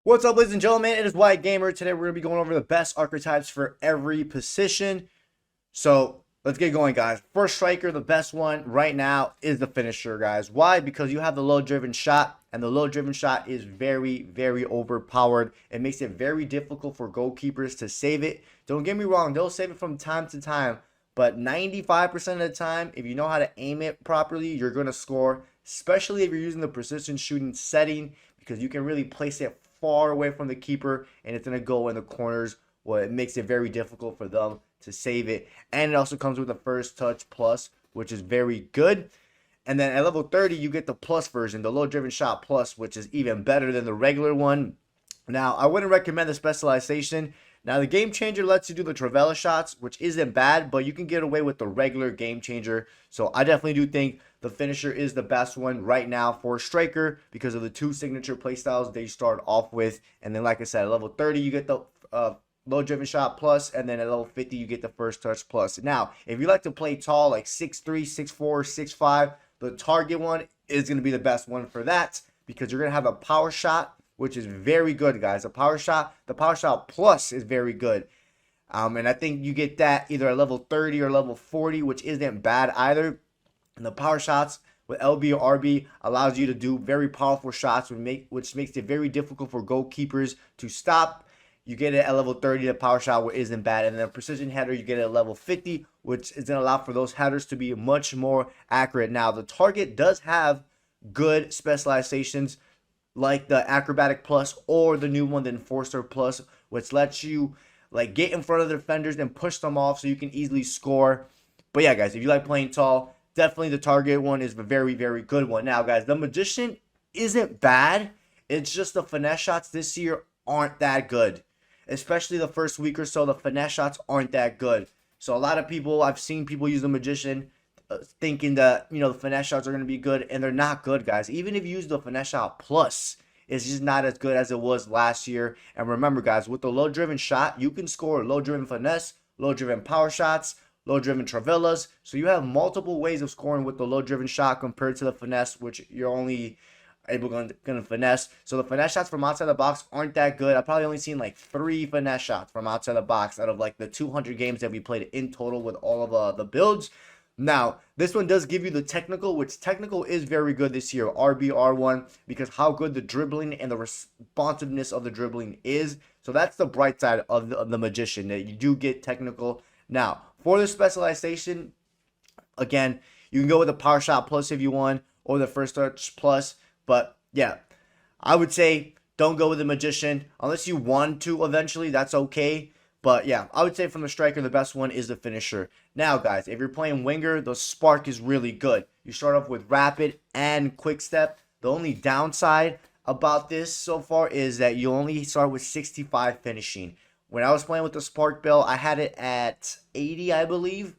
What's up, ladies and gentlemen? It is White Gamer. Today we're going to be going over the best archetypes for every position. So let's get going, guys. First striker, the best one right now is the finisher, guys. Why? Because you have the low-driven shot, and the low-driven shot is very, very overpowered. It makes it very difficult for goalkeepers to save it. Don't get me wrong, they'll save it from time to time, but 95% of the time, if you know how to aim it properly, you're going to score, especially if you're using the precision shooting setting, because you can really place it far away from the keeper and it's going to go in the corners. Well, it makes it very difficult for them to save it. And it also comes with a first touch plus, which is very good. And then at level 30, you get the plus version, the low driven shot plus, which is even better than the regular one. Now, I wouldn't recommend the specialization. Now, the game changer lets you do the Travella shots, which isn't bad, but you can get away with the regular game changer. So I definitely do think the finisher is the best one right now for a striker because of the two signature playstyles they start off with. And then, like I said, at level 30, you get the low driven shot plus, and then at level 50, you get the first touch plus. Now, if you like to play tall, like 6'3", 6'4", 6'5", the target one is going to be the best one for that because you're going to have a power shot, which is very good, guys. The power shot plus is very good. And I think you get that either at level 30 or level 40, which isn't bad either. And the power shots with LB or RB allows you to do very powerful shots, which makes it very difficult for goalkeepers to stop. You get it at level 30, the power shot, which isn't bad. And then precision header, you get it at level 50, which is going to allow for those headers to be much more accurate. Now, the target does have good specializations, like the acrobatic plus or the new one, the enforcer plus, which lets you like get in front of the defenders and push them off so you can easily score. But yeah, guys, if you like playing tall, definitely the target one is a very, very good one. Now, guys, the magician isn't bad. It's just the finesse shots this year aren't that good. Especially the first week or so, the finesse shots aren't that good. So a lot of people, I've seen people use the magician thinking that, the finesse shots are going to be good, and they're not good, guys. Even if you use the finesse shot plus, it's just not as good as it was last year. And remember, guys, with the low-driven shot, you can score low-driven finesse, low-driven power shots, low-driven travellas. So you have multiple ways of scoring with the low-driven shot compared to the finesse, which you're only able to finesse. So the finesse shots from outside the box aren't that good. I've probably only seen like 3 finesse shots from outside the box out of like the 200 games that we played in total with all of the builds. Now, this one does give you the technical, which technical is very good this year, RB1, because how good the dribbling and the responsiveness of the dribbling is. So that's the bright side of the magician, that you do get technical. Now, for the specialization, again, you can go with the power shot plus if you want, or the first touch plus. But yeah, I would say don't go with the magician unless you want to eventually. That's okay. But yeah, I would say from the striker, the best one is the finisher. Now, guys, if you're playing winger, the spark is really good. You start off with rapid and quick step. The only downside about this so far is that you only start with 65 finishing. When I was playing with the spark build, I had it at 80, I believe.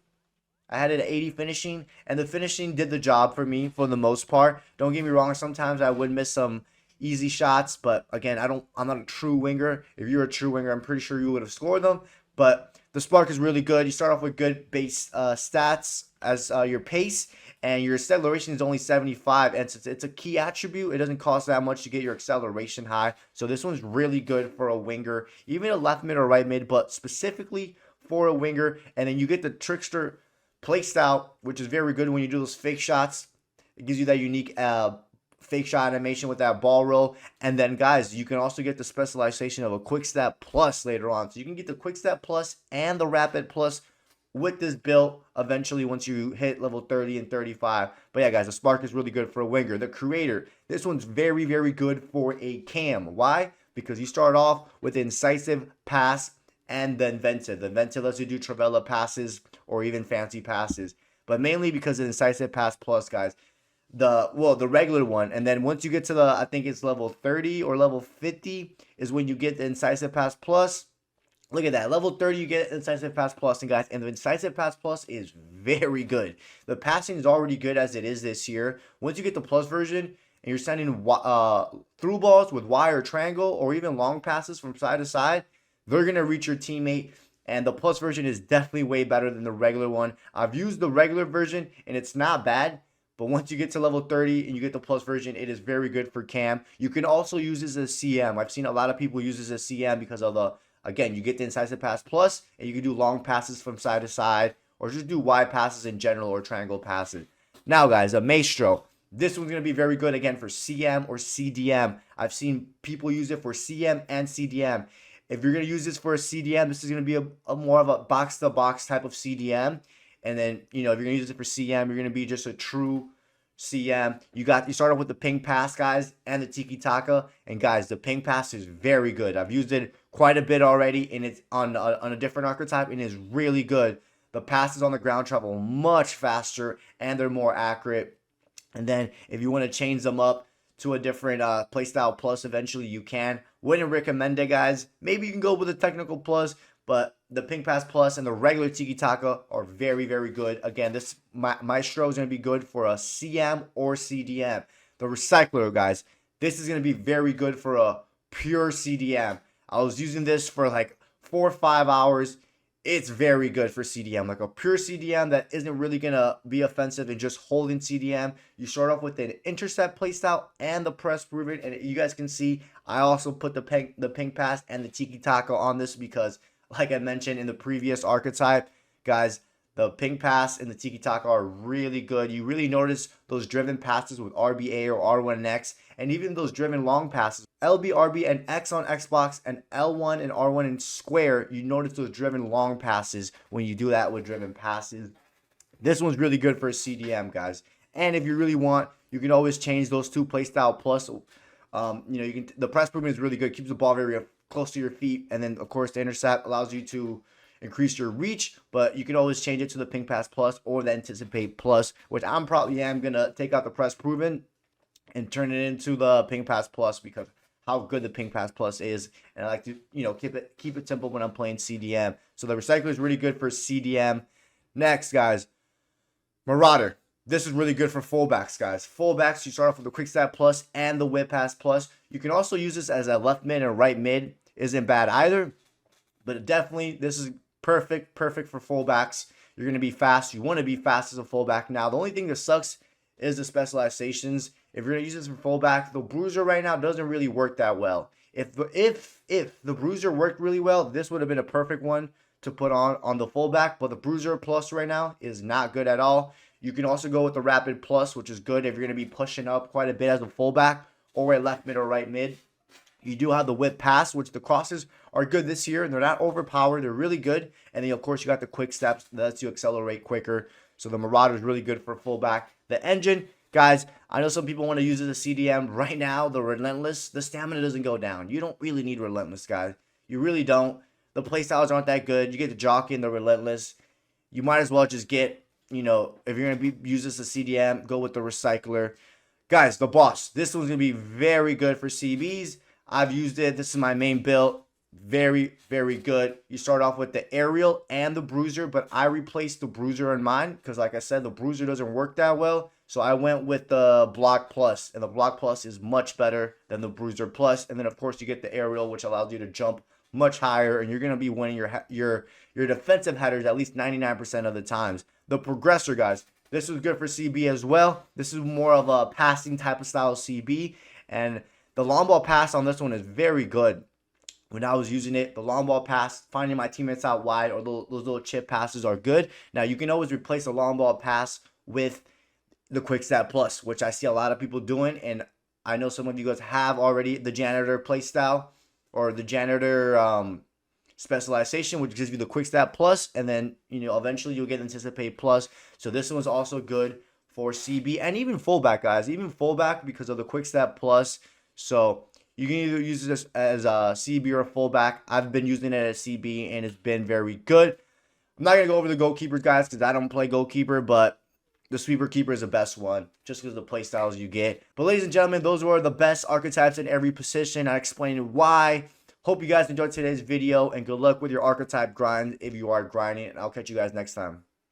I had it at 80 finishing, and the finishing did the job for me for the most part. Don't get me wrong, sometimes I would miss some easy shots, but again, I'm not a true winger. If you're a true winger, I'm pretty sure you would have scored them. But the spark is really good. You start off with good base stats as your pace, and your acceleration is only 75, and since it's a key attribute, it doesn't cost that much to get your acceleration high. So this one's really good for a winger, even a left mid or right mid, but specifically for a winger. And then you get the trickster playstyle, which is very good when you do those fake shots. It gives you that unique fake shot animation with that ball roll. And then, guys, you can also get the specialization of a quick step plus later on. So you can get the quick step plus and the rapid plus with this build eventually once you hit level 30 and 35. But yeah, guys, the spark is really good for a winger. The creator, this one's very, very good for a cam. Why? Because you start off with incisive, pass, and the inventive. The inventive lets you do Travella passes or even fancy passes. But mainly because of incisive pass plus, guys. The regular one, and then once you get to the, I think it's level 30 or level 50 is when you get the incisive pass plus. Look at that, level 30 you get incisive pass plus, and guys, and the incisive pass plus is very good. The passing is already good as it is this year. Once you get the plus version and you're sending through balls with wire triangle or even long passes from side to side, they're gonna reach your teammate. And the plus version is definitely way better than the regular one. I've used the regular version and it's not bad. But once you get to level 30 and you get the plus version, it is very good for cam. You can also use this as CM. I've seen a lot of people use this as CM because of the, again, you get the incisive pass plus, and you can do long passes from side to side, or just do wide passes in general, or triangle passes. Now, guys, a Maestro. This one's going to be very good, again, for CM or CDM. I've seen people use it for CM and CDM. If you're going to use this for a CDM, this is going to be a more of a box-to-box type of CDM. And then, if you're going to use it for CM, you're going to be just a true CM. You start off with the ping pass, guys, and the tiki taka. And guys, the ping pass is very good. I've used it quite a bit already, and it's on a different archetype, and it's really good. The passes on the ground travel much faster, and they're more accurate. And then if you want to change them up to a different playstyle plus, eventually you can. Wouldn't recommend it, guys. Maybe you can go with a technical plus, but the ping pass plus and the regular tiki taka are very, very good. Again, this Maestro is going to be good for a CM or CDM. The recycler, guys, this is going to be very good for a pure CDM. I was using this for like 4 or 5 hours. It's very good for CDM, like a pure CDM that isn't really going to be offensive and just holding CDM. You start off with an intercept playstyle and the press proven, and you guys can see I also put the ping pass and the tiki taka on this because, like I mentioned in the previous archetype, guys, the ping pass and the tiki taka are really good. You really notice those driven passes with RBA or R1 and X, and even those driven long passes. LB, RB, and X on Xbox, and L1 and R1 in square. You notice those driven long passes when you do that with driven passes. This one's really good for a CDM, guys. And if you really want, you can always change those two playstyle plus. The press movement is really good. Keeps the ball very close to your feet, and then of course the intercept allows you to increase your reach, but you can always change it to the ping pass plus or the anticipate plus, which I'm probably gonna take out the press proven and turn it into the ping pass plus because how good the ping pass plus is, and I like to keep it simple when I'm playing CDM. So the recycler is really good for CDM. Next, guys, Marauder. This is really good for fullbacks, guys. Fullbacks, you start off with the quick stat plus and the whip pass plus. You can also use this as a left mid and right mid. Isn't bad either, but definitely this is perfect for fullbacks. You're going to be fast. You want to be fast as a fullback. Now, the only thing that sucks is the specializations. If you're going to use this for fullback, the bruiser right now doesn't really work that well. If the bruiser worked really well, this would have been a perfect one to put on the fullback, but the bruiser plus right now is not good at all. You can also go with the rapid plus, which is good if you're going to be pushing up quite a bit as a fullback or a left mid or right mid. You do have the whip pass, which the crosses are good this year, and they're not overpowered. They're really good. And then, of course, you got the quick steps that lets you accelerate quicker. So the Marauder is really good for fullback. The engine, guys, I know some people want to use it as a CDM. Right now, the Relentless, the stamina doesn't go down. You don't really need Relentless, guys. You really don't. The playstyles aren't that good. You get the Jockey and the Relentless. You might as well just get, if you're going to use this as a CDM, go with the Recycler. Guys, the Boss. This one's going to be very good for CBs. I've used it. This is my main build. Very, very good. You start off with the aerial and the bruiser, but I replaced the bruiser in mine because, like I said, the bruiser doesn't work that well. So I went with the block plus, and the block plus is much better than the bruiser plus. And then, of course, you get the aerial, which allows you to jump much higher, and you're going to be winning your defensive headers at least 99% of the times. The progressor, guys, this is good for CB as well. This is more of a passing type of style CB, and the long ball pass on this one is very good. When I was using it, the long ball pass, finding my teammates out wide, or those little chip passes are good. Now, you can always replace the long ball pass with the quick stat plus, which I see a lot of people doing, and I know some of you guys have already the janitor play style or the janitor specialization, which gives you the quick stat plus, and then eventually you'll get anticipate plus. So this one's also good for CB and even fullback, guys, even fullback because of the quick stat plus. So you can either use this as a CB or a fullback. I've been using it as CB, and it's been very good. I'm not going to go over the goalkeepers, guys, because I don't play goalkeeper, but the sweeper keeper is the best one, just because of the play styles you get. But ladies and gentlemen, those were the best archetypes in every position. I explained why. Hope you guys enjoyed today's video, and good luck with your archetype grind if you are grinding, and I'll catch you guys next time.